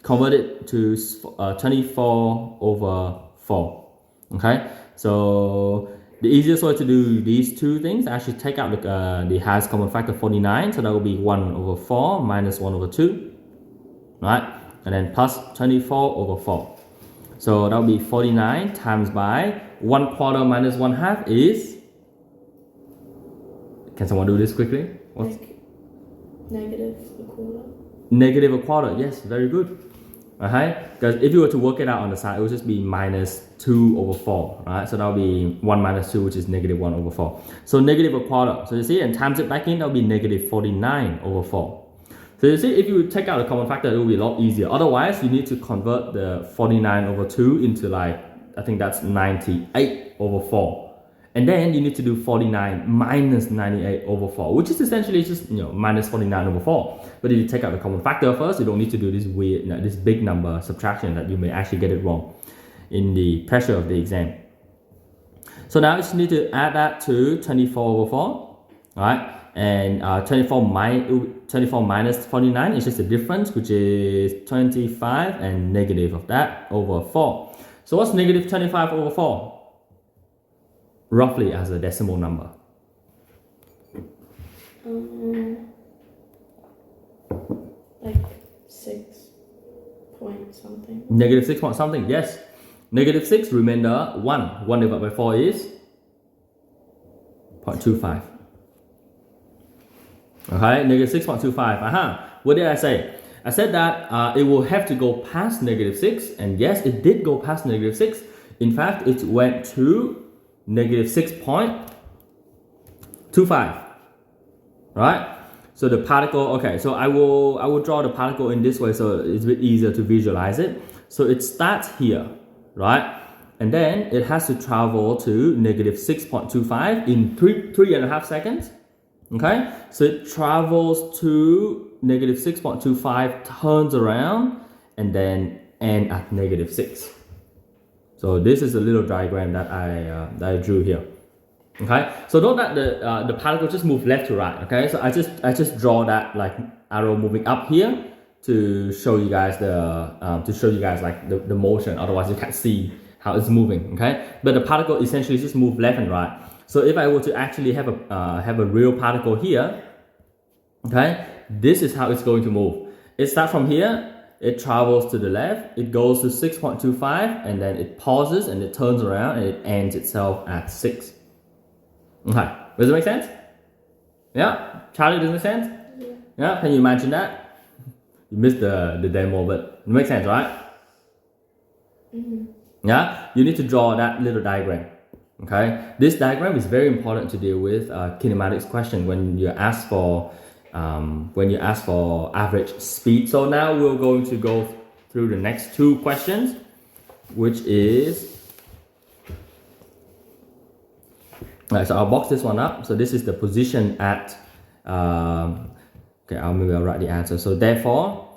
S1: convert it to 24/4. Okay, so the easiest way to do these two things, actually take out the highest common factor 49. So that will be 1/4 minus 1/2, right? And then plus 24/4. So that will be 49 times by 1/4 minus 1/2 is, can someone do this quickly? What's
S2: Negative a quarter.
S1: Negative a quarter, yes, very good. Okay, because if you were to work it out on the side, it would just be minus 2/4, right? So that will be 1 minus 2, which is negative 1/4. So negative a quarter. So you see, and times it back in, that will be negative 49/4. So you see, if you take out the common factor, it will be a lot easier. Otherwise, you need to convert the 49/2 into, like, I think that's 98/4. And then you need to do 49 minus 98/4, which is essentially just, minus 49/4. But if you take out the common factor first, you don't need to do this weird, this big number subtraction that you may actually get it wrong in the pressure of the exam. So now you just need to add that to 24/4, right? And 24 minus 49 is just the difference, which is 25 and negative of that over 4. So what's negative 25/4? Roughly as a decimal number.
S2: Like 6 point something.
S1: Negative 6 point something, yes. Negative 6, remember 1. 1 divided by 4 is 0.25. Okay, negative 6.25. What did I say? I said that it will have to go past negative 6, and yes, it did go past negative 6. In fact, it went to negative 6.25. Right? So the particle, okay, so I will draw the particle in this way so it's a bit easier to visualize it. So it starts here, right? And then it has to travel to negative 6.25 in 3.5 seconds. Okay, so it travels to negative 6.25, turns around, and then end at negative 6. So this is a little diagram that I drew here. Okay, so note that the particle just move left to right. Okay, so I just draw that like arrow moving up here to show you guys like the motion. Otherwise, you can't see how it's moving. Okay, but the particle essentially just move left and right. So if I were to actually have a real particle here, okay, this is how it's going to move. It starts from here, it travels to the left, it goes to 6.25, and then it pauses and it turns around and it ends itself at 6. Okay, does it make sense? Yeah, Charlie, does it make sense? Yeah, can you imagine that? You missed the demo, but it makes sense, right? Yeah, you need to draw that little diagram. Okay, this diagram is very important to deal with kinematics question when you ask for average speed. So now we're going to go through the next two questions, which is, alright, so I'll box this one up. So this is the position at, okay, maybe I'll write the answer. So therefore,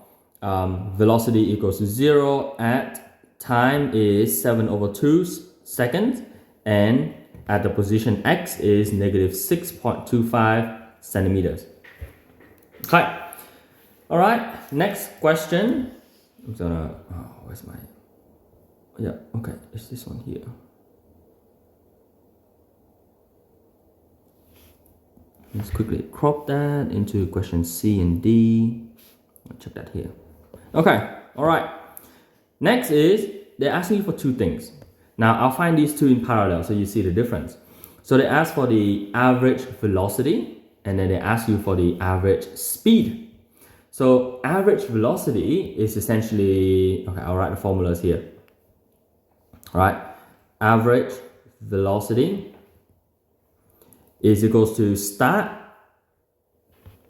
S1: velocity equals to 0 at time is 7/2 seconds, and at the position X is negative 6.25 centimeters. Okay. All right. Next question. I'm gonna. Oh, where's my? Yeah. Okay. It's this one here. Let's quickly crop that into question C and D. I'll check that here. Okay. All right. Next is they're asking you for two things. Now I'll find these two in parallel so you see the difference. So they ask for the average velocity and then they ask you for the average speed. So average velocity is essentially, okay, I'll write the formulas here. All right, average velocity is equals to start.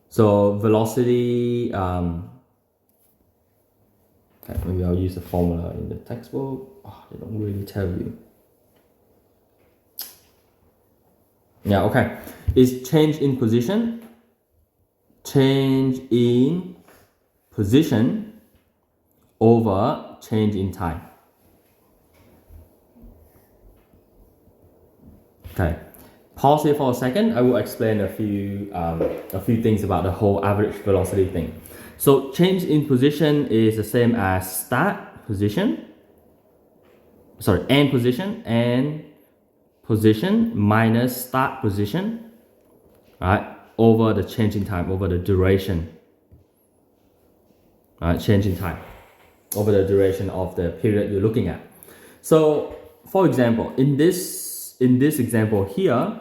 S1: So velocity, okay, maybe I'll use the formula in the textbook. Oh, they don't really tell you. Yeah, okay. It's change in position. Change in position over change in time. Okay. Pause here for a second. I will explain a few things about the whole average velocity thing. So change in position is the same as start position. Sorry, end position and position minus start position, right? Over the change in time, over the duration. Right, change in time, over the duration of the period you're looking at. So, for example, in this example here,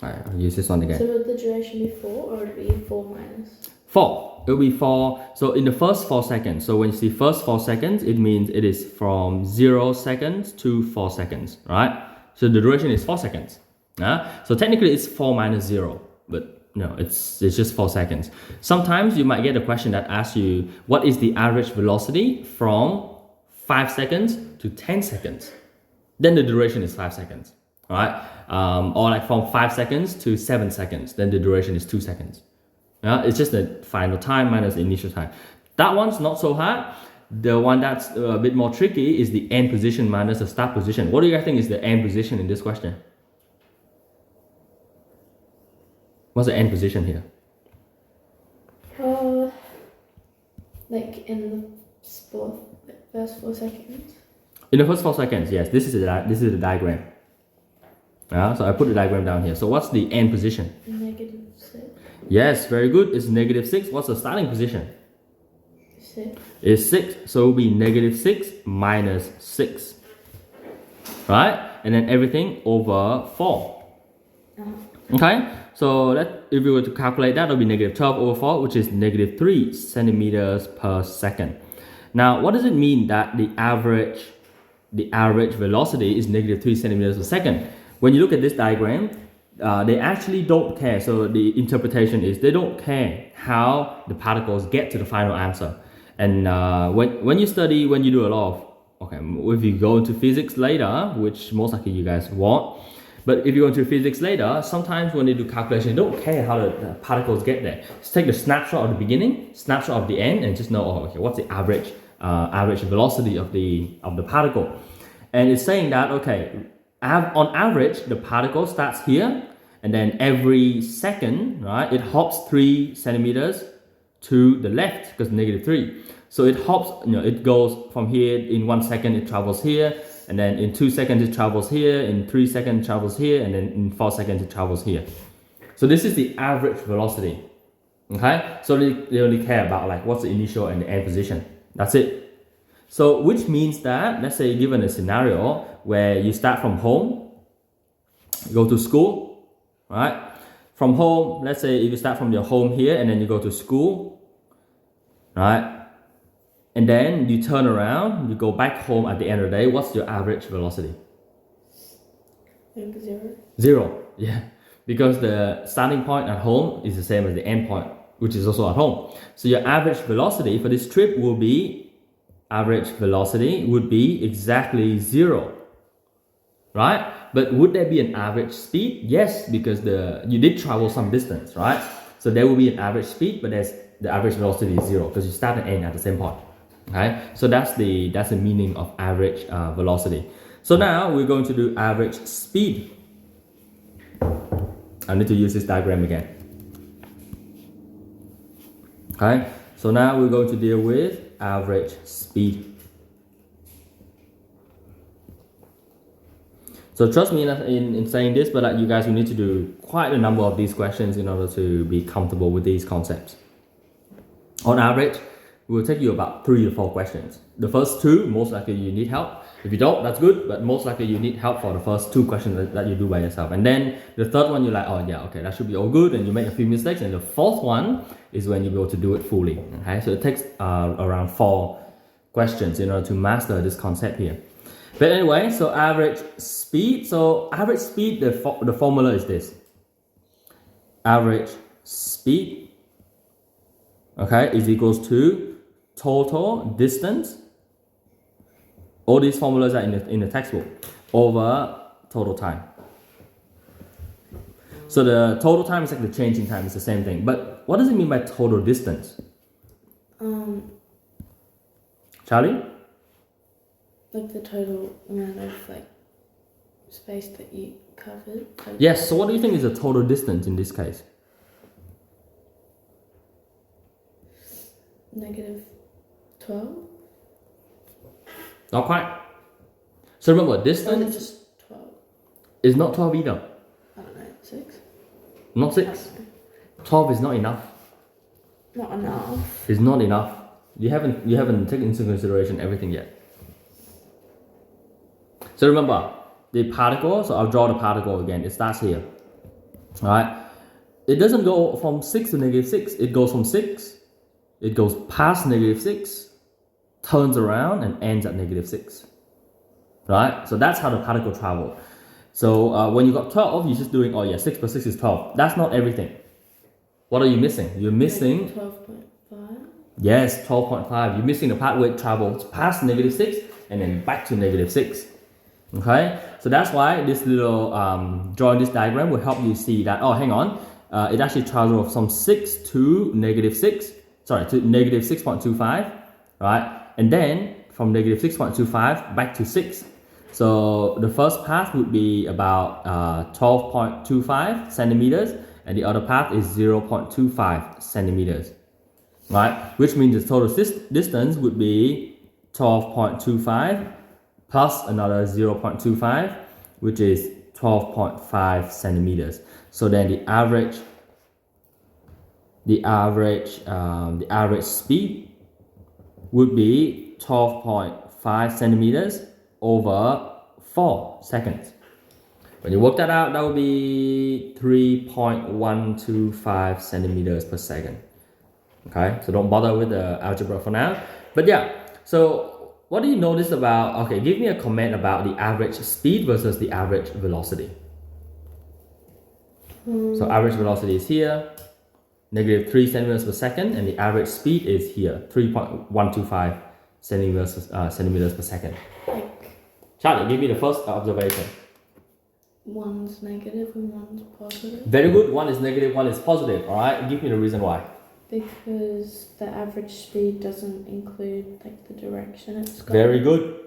S1: alright, I'll use this one again.
S2: So would the duration be 4 or would it be 4 minus?
S1: 4. It will be 4. So in the first 4 seconds, so when you see first 4 seconds, it means it is from 0 seconds to 4 seconds, right? So the duration is 4 seconds. So technically it's 4 minus 0, but no, it's just 4 seconds. Sometimes you might get a question that asks you, what is the average velocity from 5 seconds to 10 seconds? Then the duration is 5 seconds, all right? Or like from 5 seconds to 7 seconds, then the duration is 2 seconds. It's just the final time minus the initial time. That one's not so hard. The one that's a bit more tricky is the end position minus the start position. What do you guys think is the end position in this question? What's the end position here?
S2: Like in the first 4 seconds.
S1: In the first 4 seconds, yes. This is the diagram. So I put the diagram down here. So what's the end position?
S2: -6.
S1: Yes, very good. It's -6. What's the starting position?
S2: 6.
S1: It's 6. So it will be -6 minus 6. Right? And then everything over 4. Okay? So if we were to calculate that, it will be -12 over 4, which is -3 centimeters per second. Now, what does it mean that the average velocity is -3 centimeters per second? When you look at this diagram, they actually don't care. So the interpretation is they don't care how the particles get to the final answer. And when you do a lot of, okay, if you go into physics later, which most likely you guys won't, but if you go into physics later, sometimes when they do calculation, they don't care how the particles get there. Just take the snapshot of the beginning, snapshot of the end, and just know, oh, okay, what's the average velocity of the particle. And it's saying that, okay, on average, the particle starts here, and then every second, right, it hops 3 centimeters to the left because -3. So it hops, it goes from here. In 1 second, it travels here, and then in 2 seconds, it travels here. In 3 seconds, it travels here, and then in 4 seconds, it travels here. So this is the average velocity. Okay, so they only care about like what's the initial and the end position. That's it. So which means that, let's say given a scenario where you start from home, you go to school, right? From home, let's say if you start from your home here and then you go to school, right? And then you turn around, you go back home at the end of the day, what's your average velocity?
S2: 0.
S1: 0, yeah. Because the starting point at home is the same as the end point, which is also at home. So your average velocity for this trip will be exactly 0, right? But would there be an average speed? Yes, because you did travel some distance, right? So there will be an average speed, but there's the average velocity is 0 because you start and end at the same point. Okay, so that's the meaning of average velocity. So now we're going to do average speed. I need to use this diagram again. Okay, so now we're going to deal with average speed. So trust me in saying this, but you guys will need to do quite a number of these questions in order to be comfortable with these concepts. On average, it will take you about 3 to 4 questions. The first 2, most likely you need help. If you don't, that's good, but most likely you need help for the first 2 questions that you do by yourself. And then the third one, you're like, oh yeah, okay, that should be all good, and you make a few mistakes. And the fourth one is when you're able to do it fully. Okay, so it takes around 4 questions in order to master this concept here. But anyway, so average speed. So average speed, the formula is this. Average speed, okay, is equals to total distance. All these formulas are in the textbook over total time. So the total time is like the change in time, it's the same thing. But what does it mean by total distance? Charlie?
S2: Like the total amount of like space that you covered.
S1: Yes, so what do you think is the total distance in this case?
S2: -12?
S1: Not quite. So remember,
S2: Or is it
S1: distance
S2: just 12?
S1: is not 12 either.
S2: I don't know, 6?
S1: Not 6. 12 is not enough.
S2: Not enough.
S1: It's not enough. You haven't taken into consideration everything yet. So remember, the particle, so I'll draw the particle again. It starts here. Alright? It doesn't go from 6 to -6. It goes from 6. It goes past -6, turns around, and ends at -6. Right? So that's how the particle travels. So when you got 12, you're just doing, oh yeah, 6 plus 6 is 12. That's not everything. What are you missing? You're missing...
S2: 12.5?
S1: Yes, 12.5. You're missing the part where it travels past -6 and then back to -6. Okay, so that's why this little drawing this diagram will help you see that, oh, hang on, it actually travels from 6 to -6, sorry, to -6.25, right? And then from -6.25 back to 6. So the first path would be about 12.25 centimeters, and the other path is 0.25 centimeters, right? Which means the total distance would be 12.25 plus another 0.25, which is 12.5 centimeters. So then the average speed would be 12.5 centimeters over 4 seconds. When you work that out, that would be 3.125 centimeters per second. Okay, so don't bother with the algebra for now. But yeah, so what do you notice about, okay, give me a comment about the average speed versus the average velocity. So average velocity is here, -3 centimeters per second, and the average speed is here, 3.125 centimeters per second.
S2: Like,
S1: Charlie, give me the first observation.
S2: one's negative and one's positive.
S1: Very good, one is negative, one is positive, alright? Give me the reason why.
S2: Because the average speed doesn't include like the direction it's going.
S1: Very good.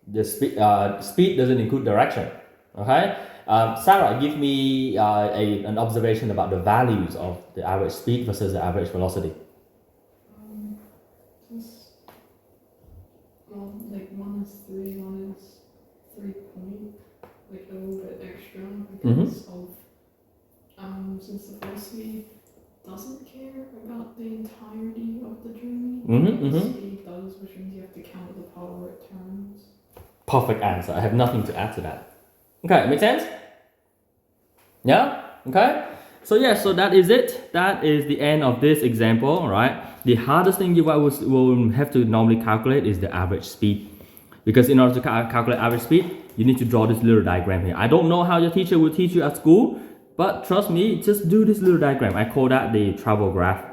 S1: The speed doesn't include direction. Okay. Sarah, give me an observation about the values of the average speed versus the average velocity.
S3: Well, like one is 3, one is 3 point, like a little bit extra because of since the velocity doesn't care about the entirety of the journey. The speed does, which means you have to count the power it turns.
S1: Perfect answer. I have nothing to add to that. Okay, make sense? Yeah? Okay? So yeah, so that is it. That is the end of this example, alright? The hardest thing you guys will have to normally calculate is the average speed. Because in order to calculate average speed, you need to draw this little diagram here. I don't know how your teacher will teach you at school, but trust me, just do this little diagram. I call that the travel graph.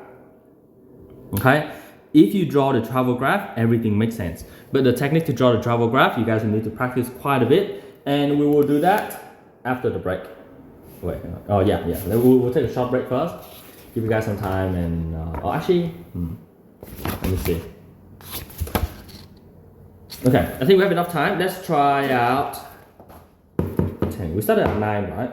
S1: Okay? If you draw the travel graph, everything makes sense. But the technique to draw the travel graph, you guys will need to practice quite a bit. And we will do that after the break. Wait, oh yeah. We'll take a short break first. give you guys some time and oh, actually, let me see. Okay, I think we have enough time. Let's try out 10. We started at 9, right?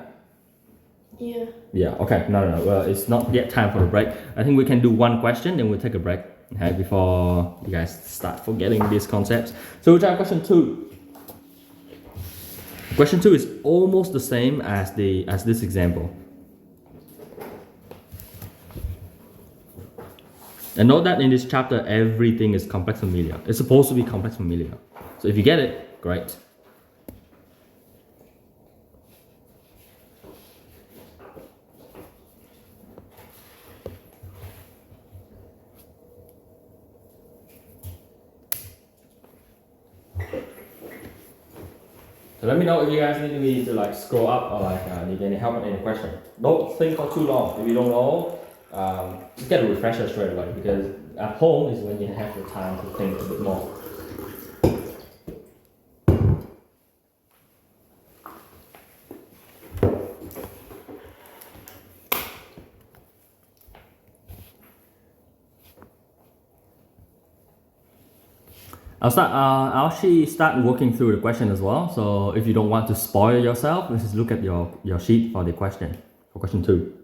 S2: Yeah.
S1: Yeah, okay. No. Well, it's not yet time for a break. I think we can do one question, then we'll take a break, okay, before you guys start forgetting these concepts. So we'll try question 2. Question 2 is almost the same as this example. And note that in this chapter, everything is complex familiar. It's supposed to be complex familiar. So if you get it, great. So let me know if you guys need me to like scroll up or like need any help on any question. Don't think for too long. If you don't know, just get a refresher straight away, because at home is when you have the time to think a bit more. I'll actually start working through the question as well. So if you don't want to spoil yourself, let's just look at your sheet for the question, for question 2.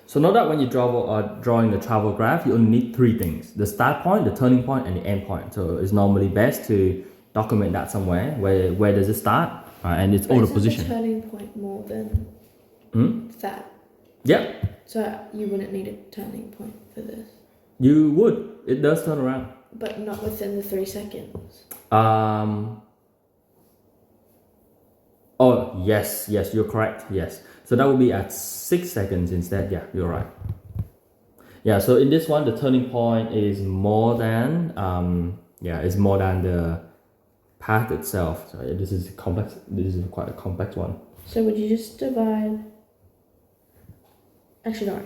S1: So note that when you drawing the travel graph, you only need three things: the start point, the turning point, and the end point. So it's normally best to document that somewhere. Where does it start? And it's all the
S2: Isn't
S1: position.
S2: the turning point more than that?
S1: Yeah,
S2: So you wouldn't need a turning point for this,
S1: you would. It does turn around.
S2: but not within the 3 seconds.
S1: Oh yes, you're correct. Yes, so that would be at 6 seconds instead. Yeah, you're right. Yeah, so in this one, the turning point is more than it's more than the path itself. So this is complex. This is quite a complex one.
S2: So would you just divide? Actually, no.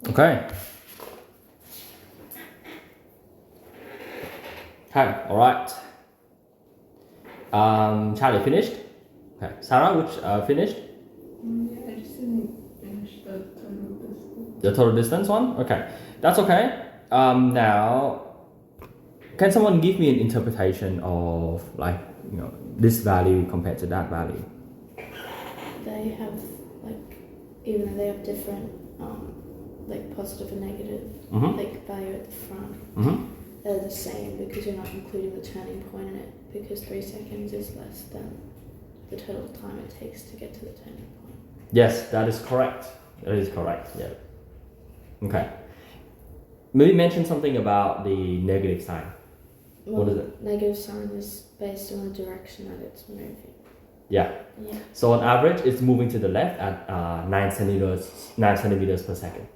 S1: Okay. Okay, all right. Charlie finished. Okay, Sarah, which finished
S3: Yeah, I just didn't finish the total distance.
S1: the total distance one. Okay, that's okay. Now, can someone give me an interpretation of this value compared to that value?
S2: They have even though they have different positive and negative value at the front, they're the same because you're not including the turning point in it, because 3 seconds is less than the total time it takes to get to the turning point.
S1: Yes, that is correct. That is correct. Yeah. Okay. Maybe mention something about the negative sign.
S2: Well,
S1: What is it?
S2: Negative sign is based on the direction that it's moving.
S1: Yeah.
S2: Yeah.
S1: So on average, it's moving to the left at 9 centimeters per second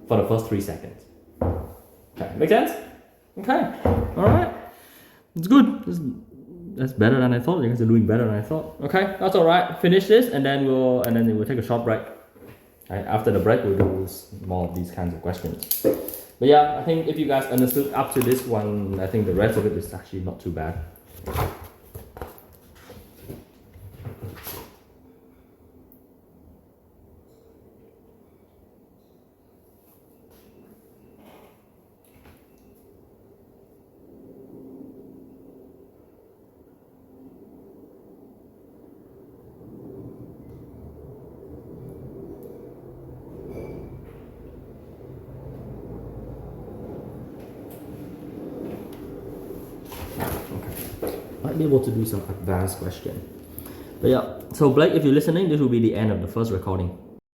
S1: for the first 3 seconds. Okay, make sense? Okay, all right. It's good. That's better than I thought. You guys are doing better than I thought. Okay, that's all right. Finish this, and then we'll take a short break. Right, after the break, we'll do more of these kinds of questions. But yeah, I think if you guys understood up to this one, I think the rest of it is actually not too bad. Might be able to do some advanced question. But yeah, so Blake, if you're listening, this will be the end of the first recording.